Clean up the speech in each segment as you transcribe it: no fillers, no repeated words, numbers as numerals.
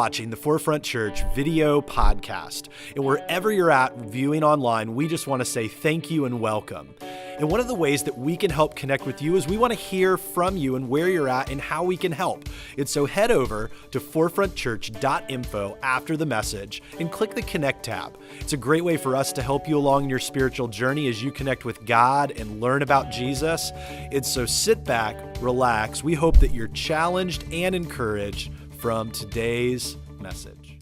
watching the Forefront Church video podcast. And wherever you're at viewing online, we just want to say thank you and welcome. And one of the ways that we can help connect with you is we want to hear from you and where you're at and how we can help. And so head over to forefrontchurch.info after the message and click the Connect tab. It's a great way for us to help you along your spiritual journey as you connect with God and learn about Jesus. And so sit back, relax. We hope that you're challenged and encouraged from today's message.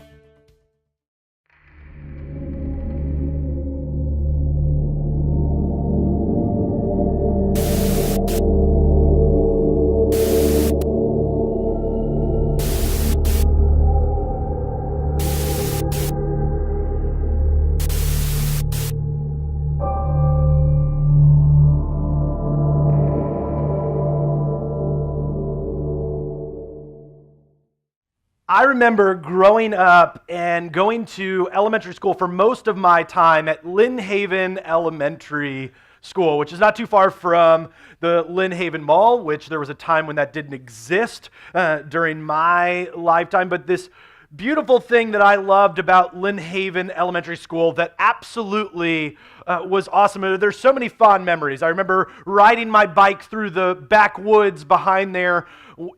I remember growing up and going to elementary school for most of my time at Lynn Haven Elementary School, which is not too far from the Lynn Haven Mall, which there was a time when that didn't exist during my lifetime. But this beautiful thing that I loved about Lynn Haven Elementary School that absolutely was awesome. There's so many fond memories. I remember riding my bike through the backwoods behind there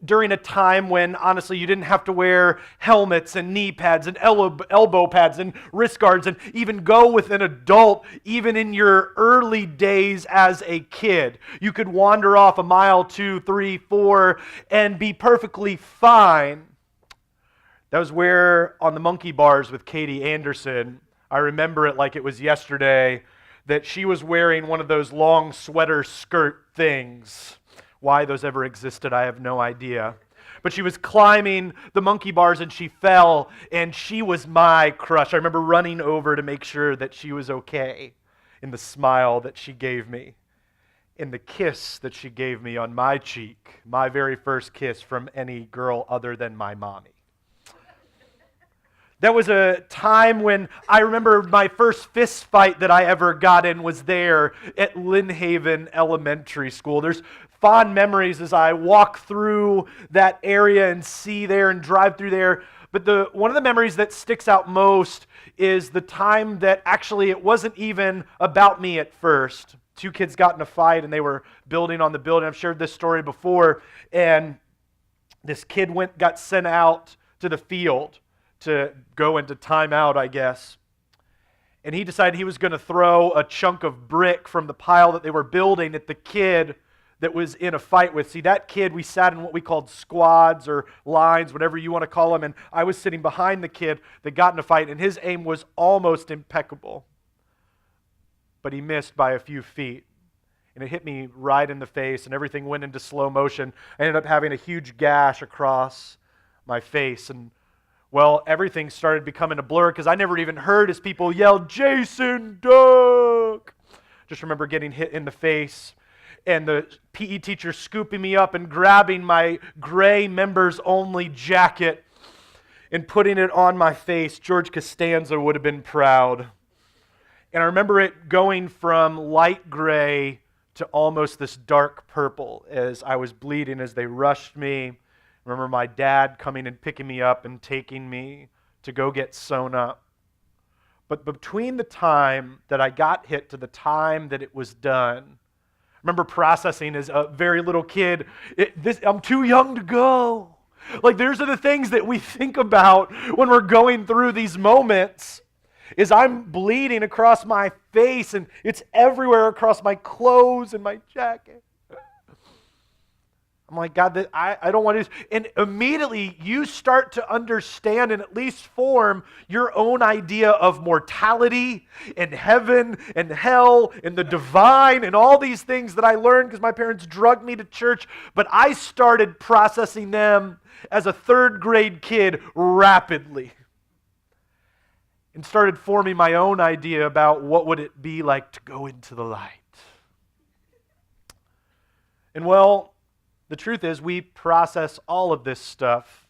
during a time when, honestly, you didn't have to wear helmets and knee pads and elbow pads and wrist guards and even go with an adult, even in your early days as a kid. You could wander off a mile, 2, 3, 4, and be perfectly fine. That was where, on the monkey bars with Katie Anderson, I remember it like it was yesterday, that she was wearing one of those long sweater skirt things. Why those ever existed, I have no idea. But she was climbing the monkey bars and she fell, and she was my crush. I remember running over to make sure that she was okay, in the smile that she gave me, in the kiss that she gave me on my cheek, my very first kiss from any girl other than my mommy. That was a time when I remember my first fist fight that I ever got in was there at Lynn Haven Elementary School. There's fond memories as I walk through that area and see there and drive through there. But one of the memories that sticks out most is the time that actually it wasn't even about me at first. Two kids got in a fight and they were building on the building. I've shared this story before. And this kid got sent out to the field to go into timeout, I guess. And he decided he was going to throw a chunk of brick from the pile that they were building at the kid that was in a fight with. See, that kid, we sat in what we called squads or lines, whatever you want to call them, and I was sitting behind the kid that got in a fight, and his aim was almost impeccable. But he missed by a few feet. And it hit me right in the face, and everything went into slow motion. I ended up having a huge gash across my face, and well, everything started becoming a blur because I never even heard as people yell, "Jason, duck!" Just remember getting hit in the face and the PE teacher scooping me up and grabbing my gray members-only jacket and putting it on my face. George Costanza would have been proud. And I remember it going from light gray to almost this dark purple as I was bleeding as they rushed me. I remember my dad coming and picking me up and taking me to go get sewn up. But between the time that I got hit to the time that it was done, I remember processing as a very little kid, I'm too young to go. Like, those are the things that we think about when we're going through these moments, is I'm bleeding across my face and it's everywhere across my clothes and my jacket. I'm like, God, I don't want to. And immediately you start to understand and at least form your own idea of mortality and heaven and hell and the divine and all these things that I learned because my parents drugged me to church. But I started processing them as a third grade kid rapidly and started forming my own idea about what would it be like to go into the light. And well, the truth is, we process all of this stuff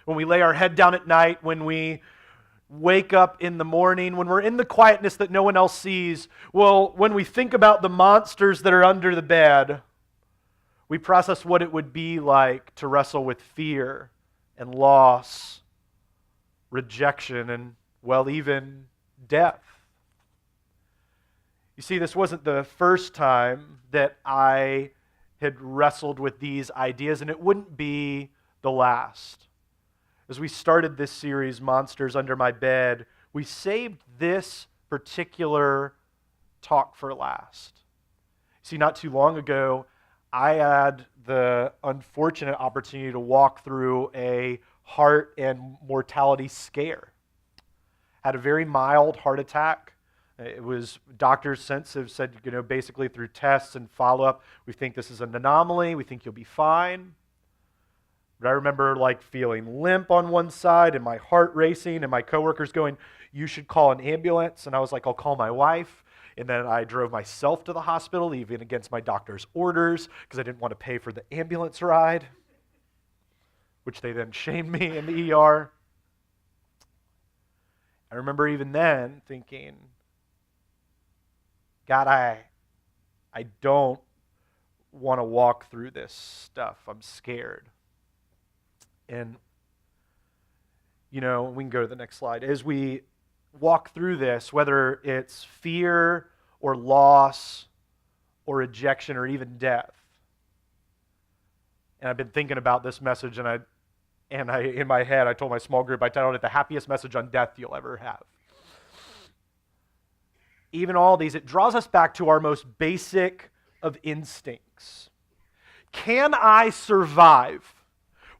when we lay our head down at night, when we wake up in the morning, when we're in the quietness that no one else sees. Well, when we think about the monsters that are under the bed, we process what it would be like to wrestle with fear and loss, rejection, and, well, even death. You see, this wasn't the first time that I had wrestled with these ideas, and it wouldn't be the last. As we started this series, Monsters Under My Bed, we saved this particular talk for last. See, not too long ago, I had the unfortunate opportunity to walk through a heart and mortality scare. Had a very mild heart attack. It was, doctors since have said, basically through tests and follow-up, we think this is an anomaly, we think you'll be fine. But I remember feeling limp on one side and my heart racing and my coworkers going, you should call an ambulance. And I was like, I'll call my wife. And then I drove myself to the hospital, even against my doctor's orders, because I didn't want to pay for the ambulance ride, which they then shamed me in the ER. I remember even then thinking, God, I don't want to walk through this stuff. I'm scared. And, we can go to the next slide. As we walk through this, whether it's fear or loss or rejection or even death, and I've been thinking about this message, and I in my head, I told my small group, I titled it, "The Happiest Message on Death You'll Ever Have." Even all these, it draws us back to our most basic of instincts. Can I survive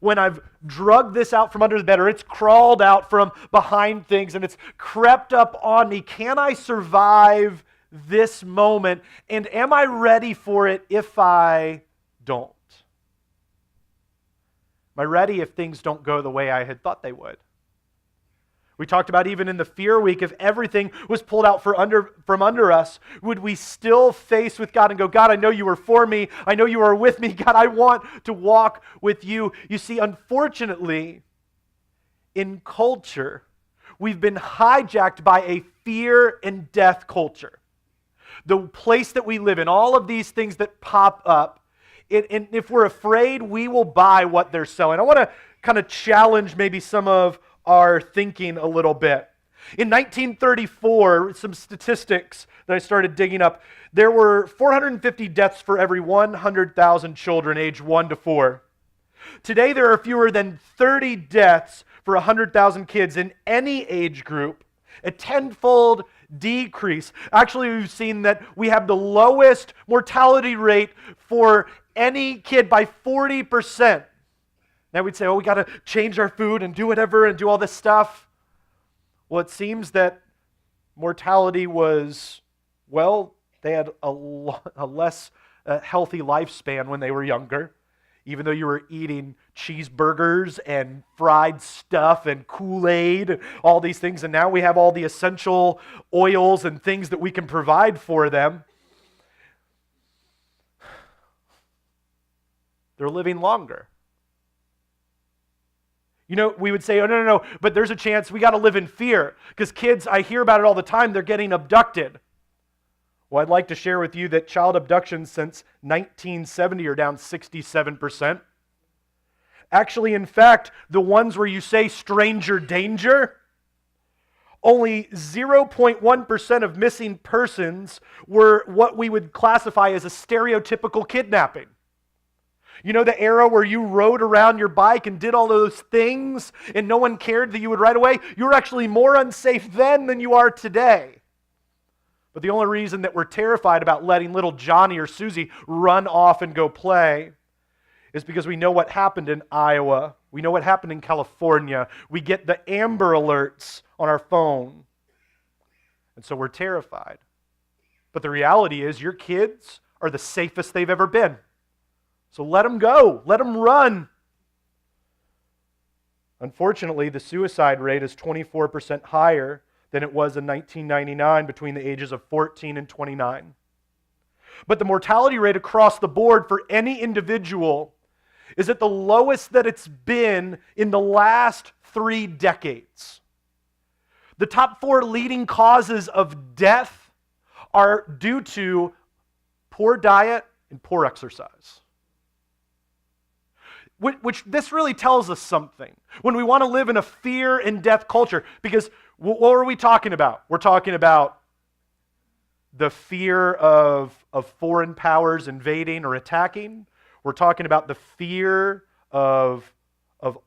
when I've drugged this out from under the bed, or it's crawled out from behind things and it's crept up on me? Can I survive this moment? And am I ready for it if I don't? Am I ready if things don't go the way I had thought they would? We talked about even in the fear week, if everything was pulled out from under us, would we still face with God and go, God, I know you were for me. I know you are with me. God, I want to walk with you. You see, unfortunately, in culture, we've been hijacked by a fear and death culture. The place that we live in, all of these things that pop up, and if we're afraid, we will buy what they're selling. I want to kind of challenge maybe some of our thinking a little bit. In 1934, some statistics that I started digging up, there were 450 deaths for every 100,000 children aged 1 to 4. Today, there are fewer than 30 deaths for 100,000 kids in any age group, a tenfold decrease. Actually, we've seen that we have the lowest mortality rate for any kid by 40%. Now we'd say, we got to change our food and do whatever and do all this stuff. Well, it seems that mortality was, they had a less healthy lifespan when they were younger. Even though you were eating cheeseburgers and fried stuff and Kool-Aid, all these things, and now we have all the essential oils and things that we can provide for them. They're living longer. We would say, no, but there's a chance we got to live in fear because kids, I hear about it all the time, they're getting abducted. Well, I'd like to share with you that child abductions since 1970 are down 67%. Actually, in fact, the ones where you say stranger danger, only 0.1% of missing persons were what we would classify as a stereotypical kidnapping. The era where you rode around your bike and did all those things and no one cared that you would ride away? You were actually more unsafe then than you are today. But the only reason that we're terrified about letting little Johnny or Susie run off and go play is because we know what happened in Iowa. We know what happened in California. We get the Amber Alerts on our phone. And so we're terrified. But the reality is your kids are the safest they've ever been. So let them go. Let them run. Unfortunately, the suicide rate is 24% higher than it was in 1999 between the ages of 14 and 29. But the mortality rate across the board for any individual is at the lowest that it's been in the last 3 decades. The top 4 leading causes of death are due to poor diet and poor exercise. Which this really tells us something. When we want to live in a fear and death culture, because what are we talking about? We're talking about the fear of foreign powers invading or attacking. We're talking about the fear of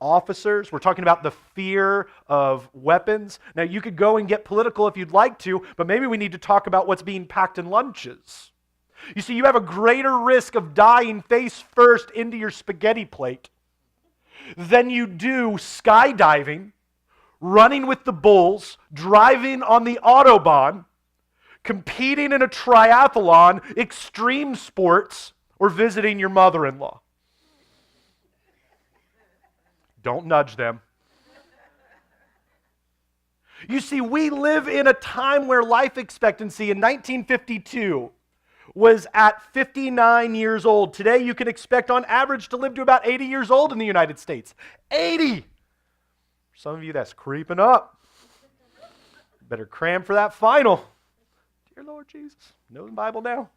officers. We're talking about the fear of weapons. Now, you could go and get political if you'd like to, but maybe we need to talk about what's being packed in lunches. You see, you have a greater risk of dying face first into your spaghetti plate than you do skydiving, running with the bulls, driving on the Autobahn, competing in a triathlon, extreme sports, or visiting your mother-in-law. Don't nudge them. You see, we live in a time where life expectancy in 1952 was at 59 years old. Today, you can expect on average to live to about 80 years old in the United States. 80! For some of you, that's creeping up. Better cram for that final. Dear Lord Jesus, know the Bible now.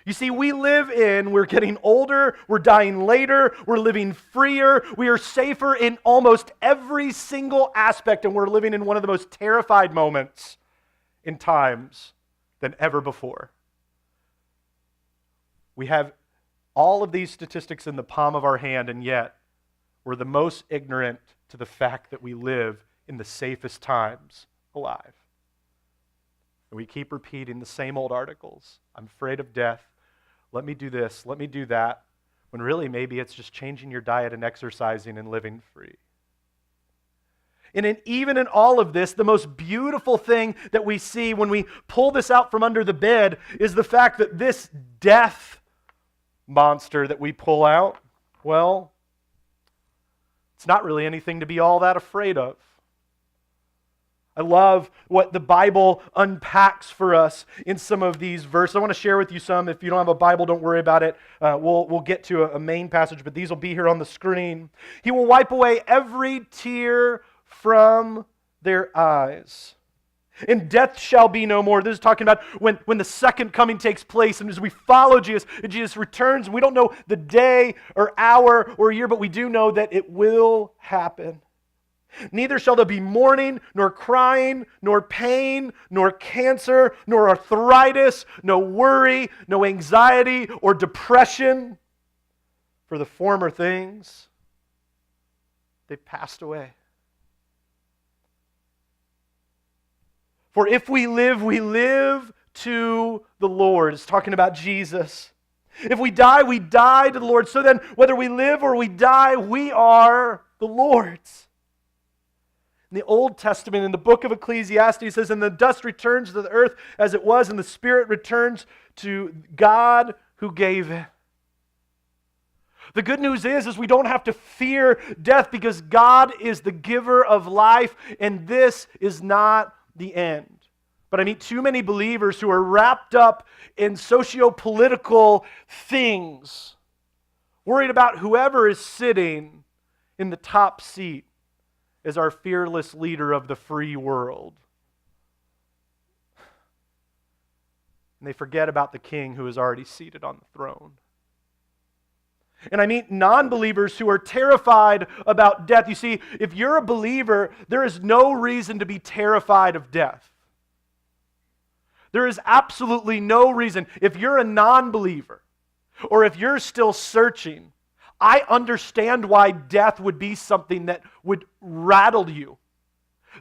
You see, we're getting older, we're dying later, we're living freer, we are safer in almost every single aspect, and we're living in one of the most terrified moments in times than ever before. We have all of these statistics in the palm of our hand, and yet we're the most ignorant to the fact that we live in the safest times alive. And we keep repeating the same old articles. I'm afraid of death. Let me do this. Let me do that. When really maybe it's just changing your diet and exercising and living free. And even in all of this, the most beautiful thing that we see when we pull this out from under the bed is the fact that this death monster that we pull out, well, it's not really anything to be all that afraid of. I love what the Bible unpacks for us in some of these verses. I want to share with you some. If you don't have a Bible, don't worry about it. We'll get to a main passage, but these will be here on the screen. He will wipe away every tear from their eyes. And death shall be no more. This is talking about when the second coming takes place, and as we follow Jesus, and Jesus returns, and we don't know the day or hour or year, but we do know that it will happen. Neither shall there be mourning, nor crying, nor pain, nor cancer, nor arthritis, no worry, no anxiety or depression. For the former things, they've passed away. For if we live to the Lord. It's talking about Jesus. If we die to the Lord. So then, whether we live or we die, we are the Lord's. In the Old Testament, in the book of Ecclesiastes, it says, and the dust returns to the earth as it was, and the spirit returns to God who gave it. The good news is we don't have to fear death because God is the giver of life, and this is not the end. But I meet too many believers who are wrapped up in socio-political things, worried about whoever is sitting in the top seat as our fearless leader of the free world. And they forget about the king who is already seated on the throne. And I meet non-believers who are terrified about death. You see, if you're a believer, there is no reason to be terrified of death. There is absolutely no reason. If you're a non-believer, or if you're still searching, I understand why death would be something that would rattle you,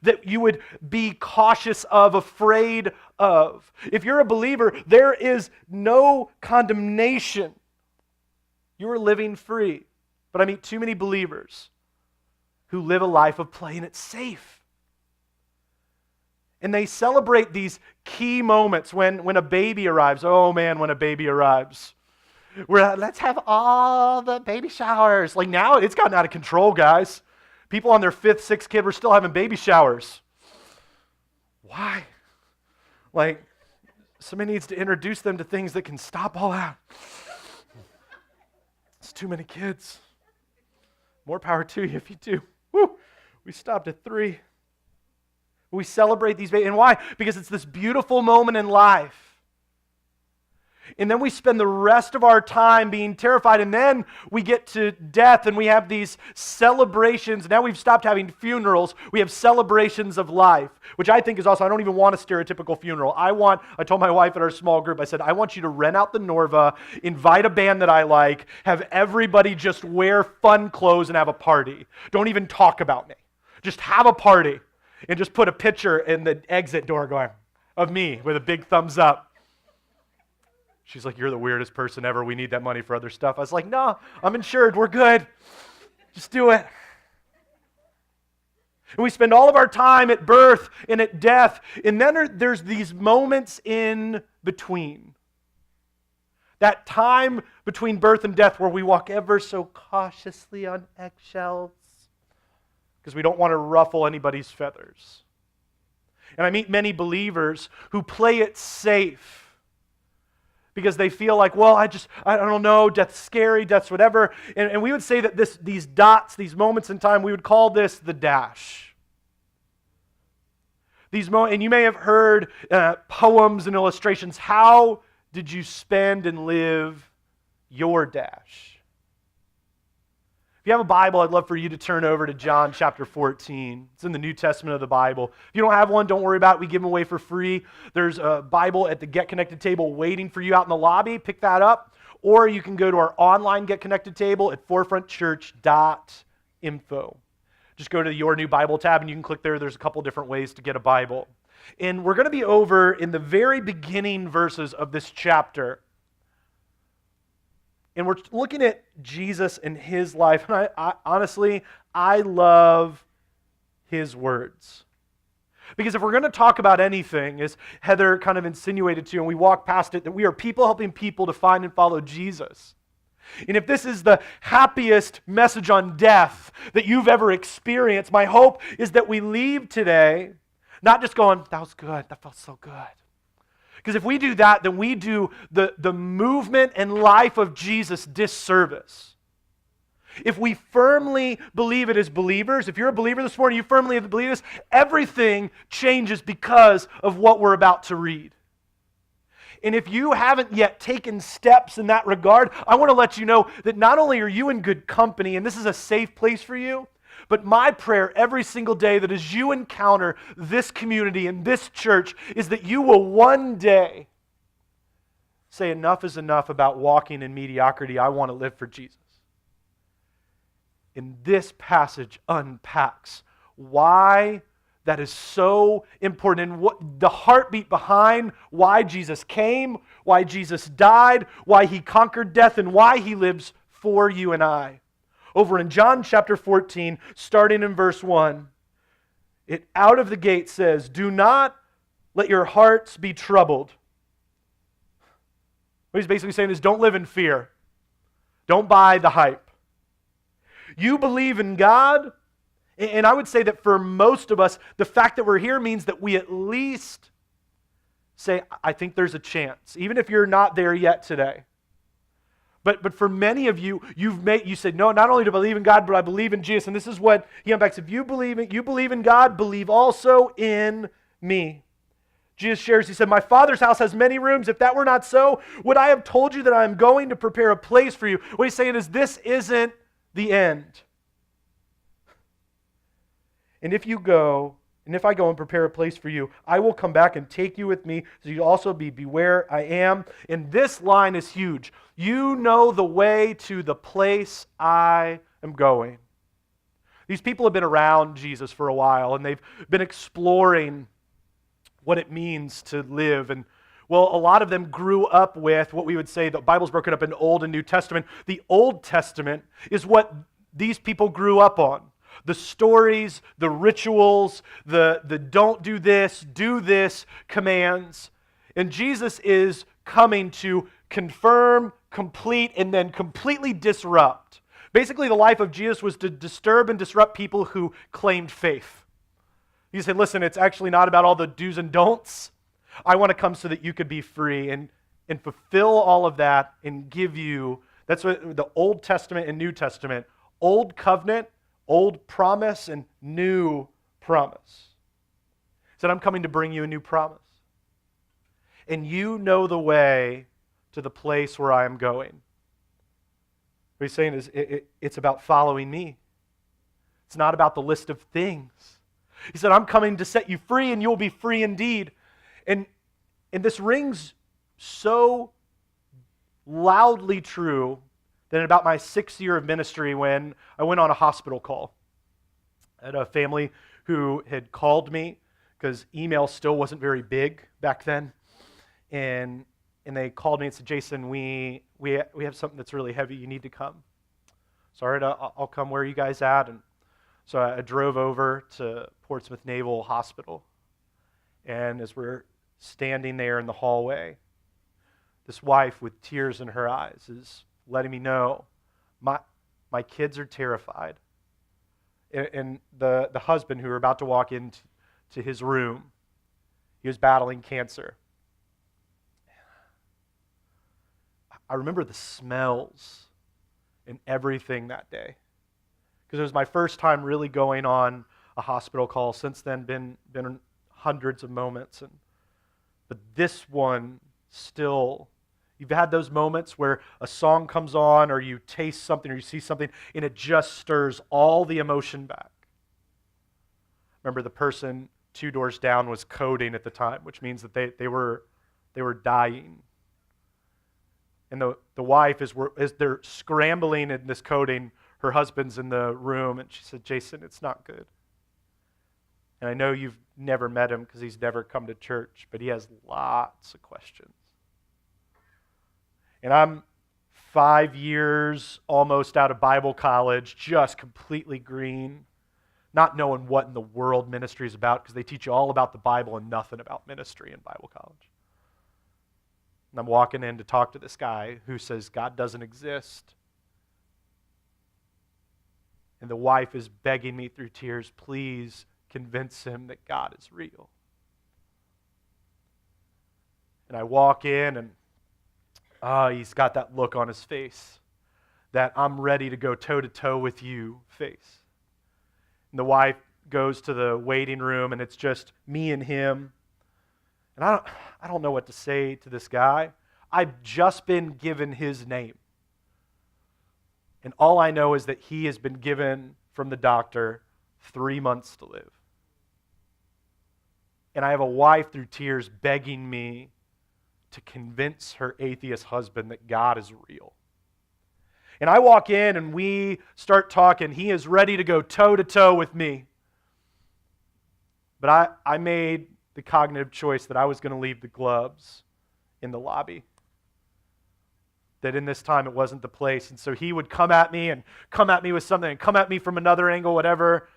that you would be cautious of, afraid of. If you're a believer, there is no condemnation. You are living free. But I meet too many believers who live a life of playing it safe. And they celebrate these key moments when a baby arrives. Oh man, when a baby arrives. Let's have all the baby showers. Like now, it's gotten out of control, guys. People on their 5th, 6th kid were still having baby showers. Why? Like, somebody needs to introduce them to things that can stop all that. It's too many kids. More power to you if you do. Woo! We stopped at 3. We celebrate these babies. And why? Because it's this beautiful moment in life. And then we spend the rest of our time being terrified, and then we get to death and we have these celebrations. Now we've stopped having funerals. We have celebrations of life, which I think is also, I don't even want a stereotypical funeral. I told my wife at our small group, I said, I want you to rent out the Norva, invite a band that I like, have everybody just wear fun clothes and have a party. Don't even talk about me. Just have a party and just put a picture in the exit door going, of me with a big thumbs up. She's like, you're the weirdest person ever. We need that money for other stuff. I was like, no, I'm insured. We're good. Just do it. And we spend all of our time at birth and at death. And then there's these moments in between. That time between birth and death where we walk ever so cautiously on eggshells because we don't want to ruffle anybody's feathers. And I meet many believers who play it safe because they feel like, well, I don't know, death's scary, death's whatever. And we would say that these dots, these moments in time, we would call this the dash. And you may have heard poems and illustrations. How did you spend and live your dash? If you have a Bible, I'd love for you to turn over to John chapter 14. It's in the New Testament of the Bible. If you don't have one, don't worry about it. We give them away for free. There's a Bible at the Get Connected table waiting for you out in the lobby. Pick that up. Or you can go to our online Get Connected table at forefrontchurch.info. Just go to Your New Bible tab and you can click there. There's a couple different ways to get a Bible. And we're going to be over in the very beginning verses of this chapter. And we're looking at Jesus and his life. And I honestly, I love his words. Because if we're going to talk about anything, as Heather kind of insinuated to, and we walk past it, that we are people helping people to find and follow Jesus. And if this is the happiest message on death that you've ever experienced, my hope is that we leave today not just going, that was good, that felt so good. Because if we do that, then we do the movement and life of Jesus disservice. If we firmly believe it as believers, if you're a believer this morning, you firmly believe this, everything changes because of what we're about to read. And if you haven't yet taken steps in that regard, I want to let you know that not only are you in good company, and this is a safe place for you, but my prayer every single day that as you encounter this community and this church is that you will one day say enough is enough about walking in mediocrity. I want to live for Jesus. And this passage unpacks why that is so important and what the heartbeat behind why Jesus came, why Jesus died, why he conquered death, and why he lives for you and I. Over in John chapter 14, starting in verse 1, it out of the gate says, do not let your hearts be troubled. What he's basically saying is don't live in fear. Don't buy the hype. You believe in God, and I would say that for most of us, the fact that we're here means that we at least say, I think there's a chance, even if you're not there yet today. But for many of you, you said, no, not only do I believe in God, but I believe in Jesus. And this is what he unpacks. If you believe in God, believe also in me. Jesus shares, he said, my Father's house has many rooms. If that were not so, would I have told you that I am going to prepare a place for you? What he's saying is this isn't the end. And if I go and prepare a place for you, I will come back and take you with me, so you also be where I am. And this line is huge. You know the way to the place I am going. These people have been around Jesus for a while, and they've been exploring what it means to live. And well, a lot of them grew up with what we would say, the Bible's broken up in Old and New Testament. The Old Testament is what these people grew up on. The stories, the rituals, the don't do this commands. And Jesus is coming to confirm, complete, and then completely disrupt. Basically, the life of Jesus was to disturb and disrupt people who claimed faith. He said, listen, it's actually not about all the do's and don'ts. I want to come so that you could be free and fulfill all of that and give you, that's what the Old Testament and New Testament, Old Covenant, Old promise, and new promise. He said, I'm coming to bring you a new promise. And you know the way to the place where I am going. What he's saying is it's about following me. It's not about the list of things. He said, I'm coming to set you free and you'll be free indeed. And this rings so loudly true that in about my 6th year of ministry, when I went on a hospital call, I had a family who had called me because email still wasn't very big back then. And they called me and said, Jason, we have something that's really heavy. You need to come. So all right, I'll come. Where are you guys at? And so I drove over to Portsmouth Naval Hospital. And as we're standing there in the hallway, this wife with tears in her eyes is letting me know, my kids are terrified. And the husband who were about to walk into his room, he was battling cancer. I remember the smells and everything that day. Because it was my first time really going on a hospital call. Since then, been hundreds of moments. But this one still, you've had those moments where a song comes on or you taste something or you see something and it just stirs all the emotion back. Remember, the person 2 doors down was coding at the time, which means that they were dying. And the wife, as they're scrambling in this coding, her husband's in the room, and she said, Jason, it's not good. And I know you've never met him because he's never come to church, but he has lots of questions. And I'm 5 years almost out of Bible college, just completely green, not knowing what in the world ministry is about because they teach you all about the Bible and nothing about ministry in Bible college. And I'm walking in to talk to this guy who says God doesn't exist. And the wife is begging me through tears, please convince him that God is real. And I walk in and he's got that look on his face, that I'm ready to go toe-to-toe with you face. And the wife goes to the waiting room and it's just me and him. And I don't know what to say to this guy. I've just been given his name. And all I know is that he has been given from the doctor 3 months to live. And I have a wife through tears begging me to convince her atheist husband that God is real. And I walk in and we start talking. He is ready to go toe-to-toe with me. But I made the cognitive choice that I was going to leave the gloves in the lobby. That in this time it wasn't the place. And so he would come at me with something and come at me from another angle, whatever.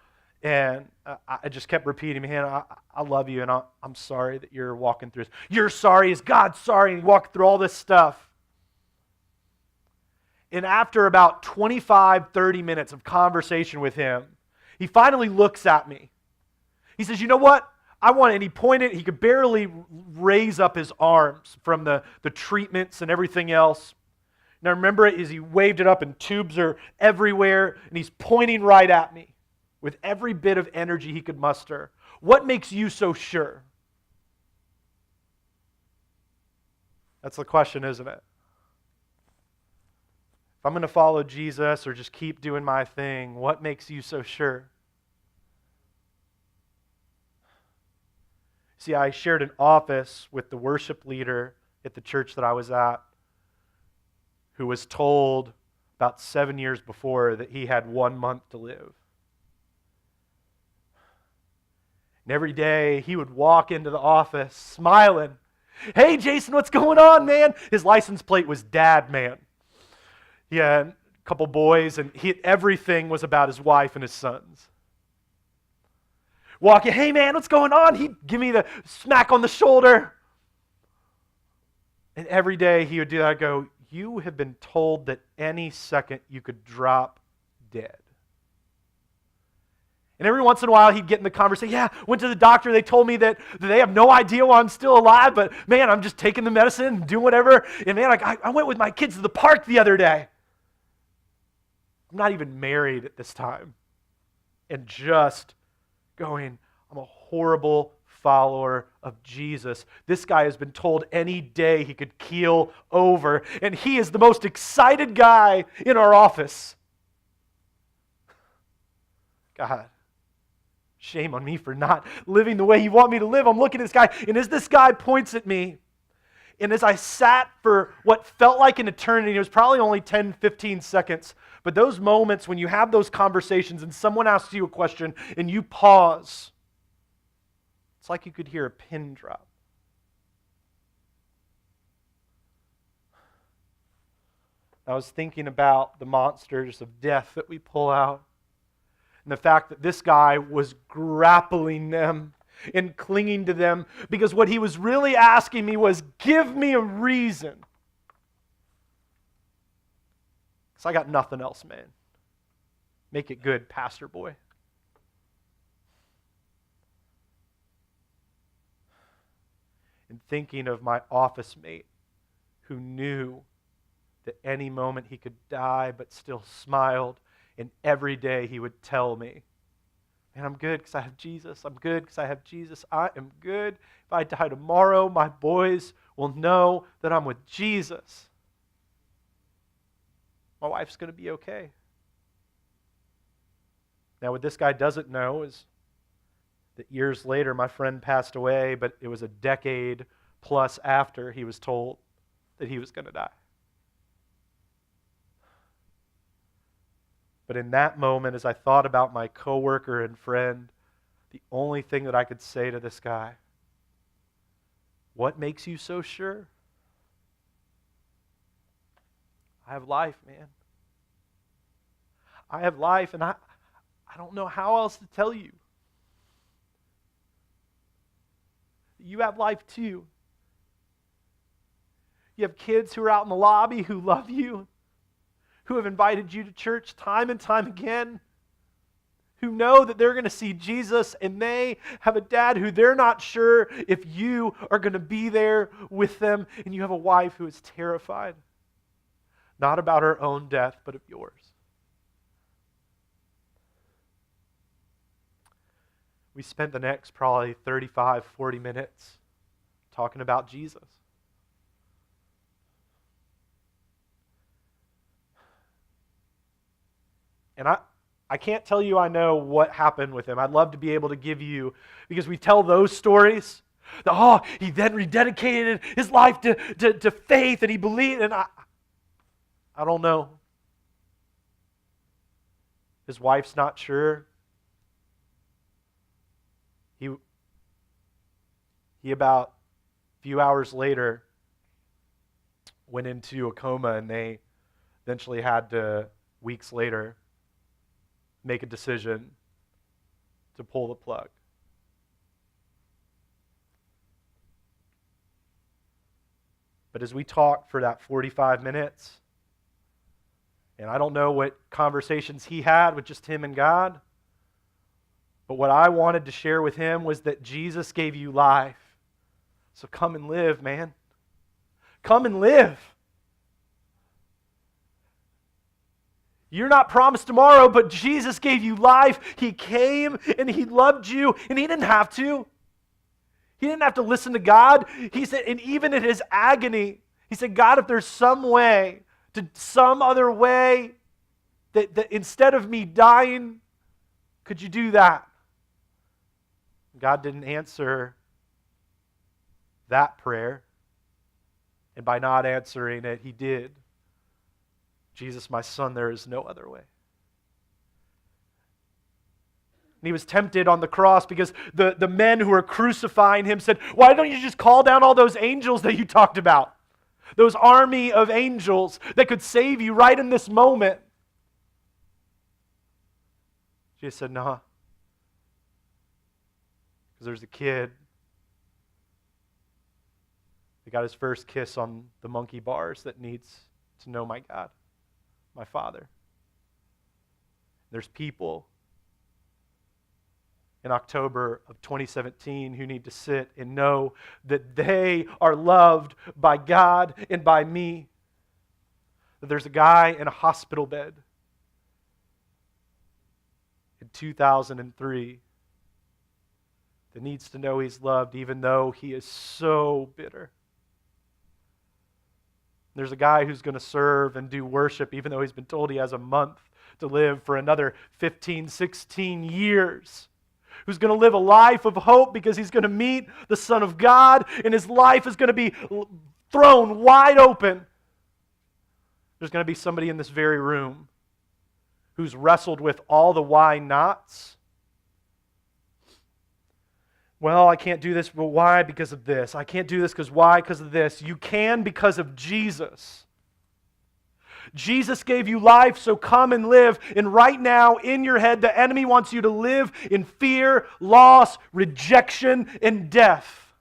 And I just kept repeating, man, I love you and I'm sorry that you're walking through this. You're sorry, is God sorry? And he walked through all this stuff. And after about 25, 30 minutes of conversation with him, he finally looks at me. He says, you know what? I want, and he pointed, he could barely raise up his arms from the treatments and everything else. And I remember it as he waved it up and tubes are everywhere, and he's pointing right at me with every bit of energy he could muster. What makes you so sure? That's the question, isn't it? If I'm going to follow Jesus or just keep doing my thing, what makes you so sure? See, I shared an office with the worship leader at the church that I was at, who was told about 7 years before that he had 1 month to live. And every day he would walk into the office smiling. Hey, Jason, what's going on, man? His license plate was Dad, man. He had a couple boys, and everything was about his wife and his sons. Walking, hey man, what's going on? He'd give me the smack on the shoulder. And every day he would do that. I'd go, you have been told that any second you could drop dead. And every once in a while he'd get in the conversation, yeah, went to the doctor, they told me that they have no idea why I'm still alive, but man, I'm just taking the medicine and doing whatever. And man, I went with my kids to the park the other day. I'm not even married at this time. And just going, I'm a horrible follower of Jesus. This guy has been told any day he could keel over, and he is the most excited guy in our office. God, shame on me for not living the way you want me to live. I'm looking at this guy, and as this guy points at me, and as I sat for what felt like an eternity, it was probably only 10, 15 seconds, but those moments when you have those conversations and someone asks you a question and you pause, it's like you could hear a pin drop. I was thinking about the monsters of death that we pull out, and the fact that this guy was grappling them and clinging to them, because what he was really asking me was, give me a reason. Because I got nothing else, man. Make it good, pastor boy. And thinking of my office mate who knew that any moment he could die but still smiled, and every day he would tell me, and I'm good because I have Jesus. I'm good because I have Jesus. I am good. If I die tomorrow, my boys will know that I'm with Jesus. My wife's going to be okay. Now, what this guy doesn't know is that years later, my friend passed away, but it was a decade plus after he was told that he was going to die. But in that moment, as I thought about my coworker and friend, the only thing that I could say to this guy, what makes you so sure? I have life, man. I have life, and I don't know how else to tell you. You have life too. You have kids who are out in the lobby who love you, who have invited you to church time and time again, who know that they're going to see Jesus, and they have a dad who they're not sure if you are going to be there with them, and you have a wife who is terrified, not about her own death, but of yours. We spent the next probably 35, 40 minutes talking about Jesus. And I can't tell you I know what happened with him. I'd love to be able to give you, because we tell those stories. He then rededicated his life to faith, and he believed, and I don't know. His wife's not sure. He about a few hours later went into a coma, and they eventually had to, weeks later, make a decision to pull the plug. But as we talked for that 45 minutes, and I don't know what conversations he had with just him and God, but what I wanted to share with him was that Jesus gave you life. So come and live, man. Come and live. You're not promised tomorrow, but Jesus gave you life. He came and he loved you, and he didn't have to. He didn't have to listen to God. He said, and even in his agony, he said, God, if there's some other way that instead of me dying, could you do that? God didn't answer that prayer. And by not answering it, he did. Jesus, my son, there is no other way. And he was tempted on the cross because the men who were crucifying him said, why don't you just call down all those angels that you talked about? Those army of angels that could save you right in this moment. Jesus said, no. Because there's a kid that got his first kiss on the monkey bars that needs to know my God, my Father. There's people in October of 2017 who need to sit and know that they are loved by God and by me. That there's a guy in a hospital bed in 2003 that needs to know he's loved even though he is so bitter. There's a guy who's going to serve and do worship even though he's been told he has a month to live for another 15, 16 years. Who's going to live a life of hope because he's going to meet the Son of God and his life is going to be thrown wide open. There's going to be somebody in this very room who's wrestled with all the why nots. Well, I can't do this, but why? Because of this. I can't do this because why? Because of this. You can because of Jesus. Jesus gave you life, so come and live. And right now, in your head, the enemy wants you to live in fear, loss, rejection, and death.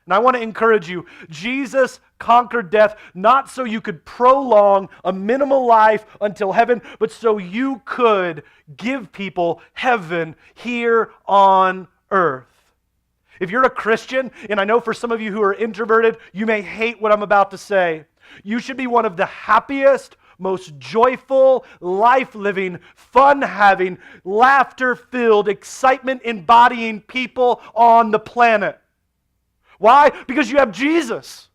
And I want to encourage you, Jesus conquered death not so you could prolong a minimal life until heaven, but so you could give people heaven here on earth. If you're a Christian, and I know for some of you who are introverted, you may hate what I'm about to say, you should be one of the happiest, most joyful, life-living, fun-having, laughter-filled, excitement-embodying people on the planet. Why? Because you have Jesus.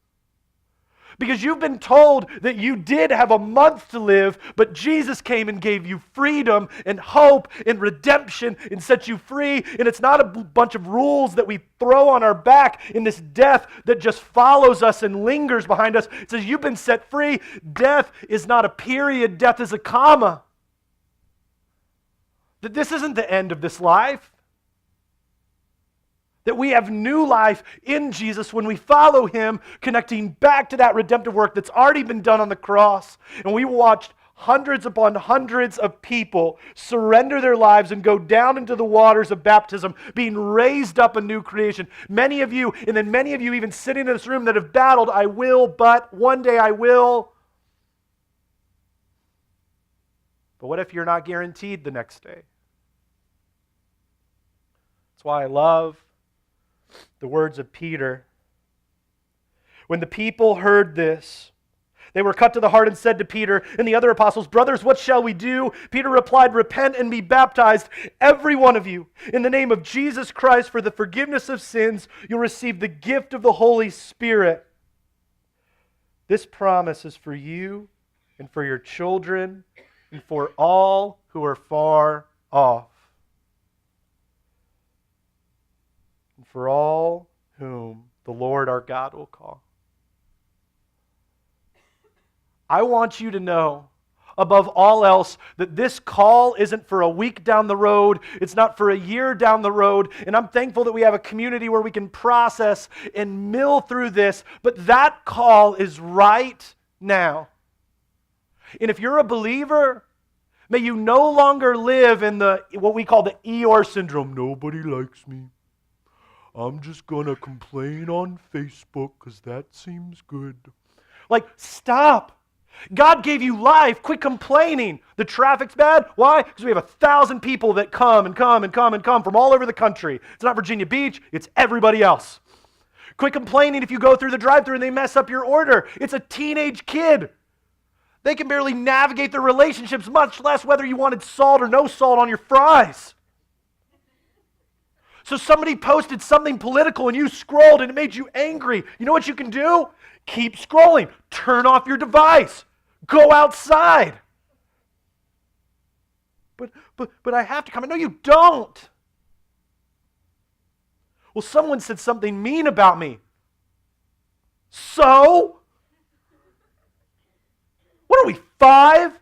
Because you've been told that you did have a month to live, but Jesus came and gave you freedom and hope and redemption and set you free. And it's not a bunch of rules that we throw on our back in this death that just follows us and lingers behind us. It says you've been set free. Death is not a period. Death is a comma. That this isn't the end of this life. That we have new life in Jesus when we follow Him, connecting back to that redemptive work that's already been done on the cross. And we watched hundreds upon hundreds of people surrender their lives and go down into the waters of baptism, being raised up a new creation. Many of you, and then many of you even sitting in this room that have battled, I will, but one day I will. But what if you're not guaranteed the next day? That's why I love the words of Peter. When the people heard this, they were cut to the heart and said to Peter and the other apostles, "Brothers, what shall we do?" Peter replied, "Repent and be baptized, every one of you, in the name of Jesus Christ for the forgiveness of sins. You'll receive the gift of the Holy Spirit. This promise is for you and for your children and for all who are far off, and for all whom the Lord our God will call." I want you to know, above all else, that this call isn't for a week down the road. It's not for a year down the road. And I'm thankful that we have a community where we can process and mill through this. But that call is right now. And if you're a believer, may you no longer live in what we call the Eeyore syndrome. Nobody likes me. I'm just going to complain on Facebook because that seems good. Like, stop. God gave you life. Quit complaining. The traffic's bad. Why? Because we have 1,000 people that come and come and come and come from all over the country. It's not Virginia Beach. It's everybody else. Quit complaining if you go through the drive-thru and they mess up your order. It's a teenage kid. They can barely navigate their relationships, much less whether you wanted salt or no salt on your fries. So somebody posted something political and you scrolled and it made you angry. You know what you can do? Keep scrolling. Turn off your device. Go outside. But I have to comment. No, you don't. Well, someone said something mean about me. So? What are we, 5?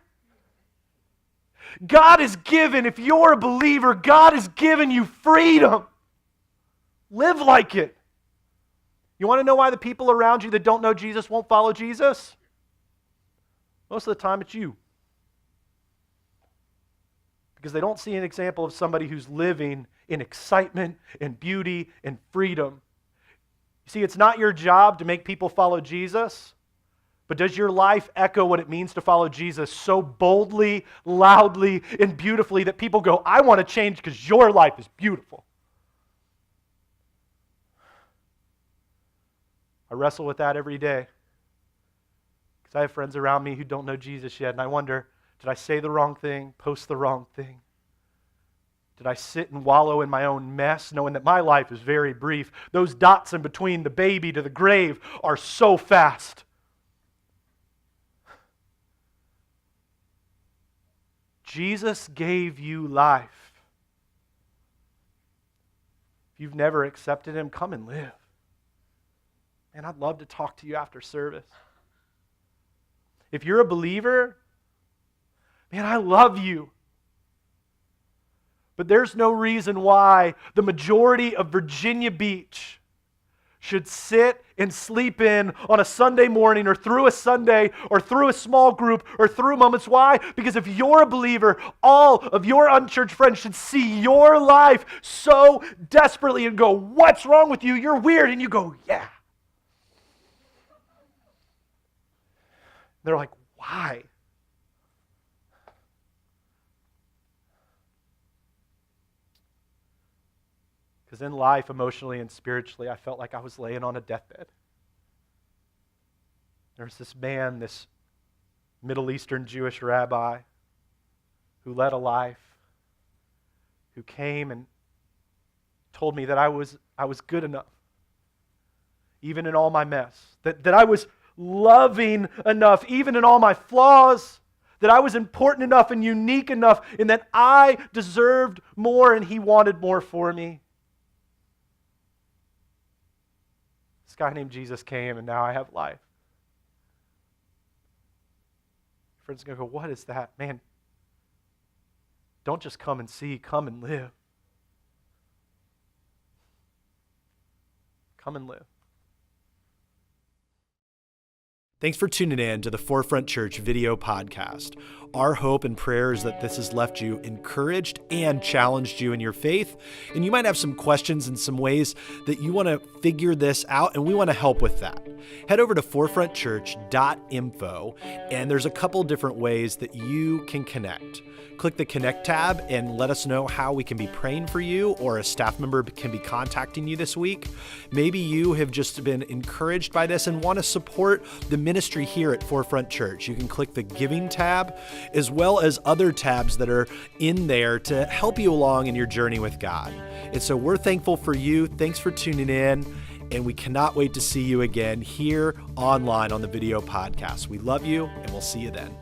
God has given, if you're a believer, God has given you freedom. Live like it. You want to know why the people around you that don't know Jesus won't follow Jesus? Most of the time it's you. Because they don't see an example of somebody who's living in excitement and beauty and freedom. You see, it's not your job to make people follow Jesus, but does your life echo what it means to follow Jesus so boldly, loudly, and beautifully that people go, I want to change because your life is beautiful? I wrestle with that every day because I have friends around me who don't know Jesus yet, and I wonder, did I say the wrong thing, post the wrong thing? Did I sit and wallow in my own mess, knowing that my life is very brief? Those dots in between the baby to the grave are so fast. Jesus gave you life. If you've never accepted Him, come and live. Man, I'd love to talk to you after service. If you're a believer, man, I love you. But there's no reason why the majority of Virginia Beach should sit and sleep in on a Sunday morning or through a Sunday or through a small group or through moments. Why? Because if you're a believer, all of your unchurched friends should see your life so desperately and go, "What's wrong with you? You're weird." And you go, "Yeah." They're like, "Why?" Because in life, emotionally and spiritually, I felt like I was laying on a deathbed. There was this man, this Middle Eastern Jewish rabbi, who led a life, who came and told me that I was good enough, even in all my mess, that I was loving enough, even in all my flaws, that I was important enough and unique enough, and that I deserved more and He wanted more for me. This guy named Jesus came, and now I have life. Friends are going to go, "What is that?" Man, don't just come and see, come and live. Come and live. Thanks for tuning in to the Forefront Church video podcast. Our hope and prayer is that this has left you encouraged and challenged you in your faith. And you might have some questions and some ways that you want to figure this out, and we want to help with that. Head over to forefrontchurch.info, and there's a couple different ways that you can connect. Click the Connect tab and let us know how we can be praying for you, or a staff member can be contacting you this week. Maybe you have just been encouraged by this and want to support the ministry here at Forefront Church. You can click the Giving tab, as well as other tabs that are in there to help you along in your journey with God. And so we're thankful for you. Thanks for tuning in, and we cannot wait to see you again here online on the video podcast. We love you, and we'll see you then.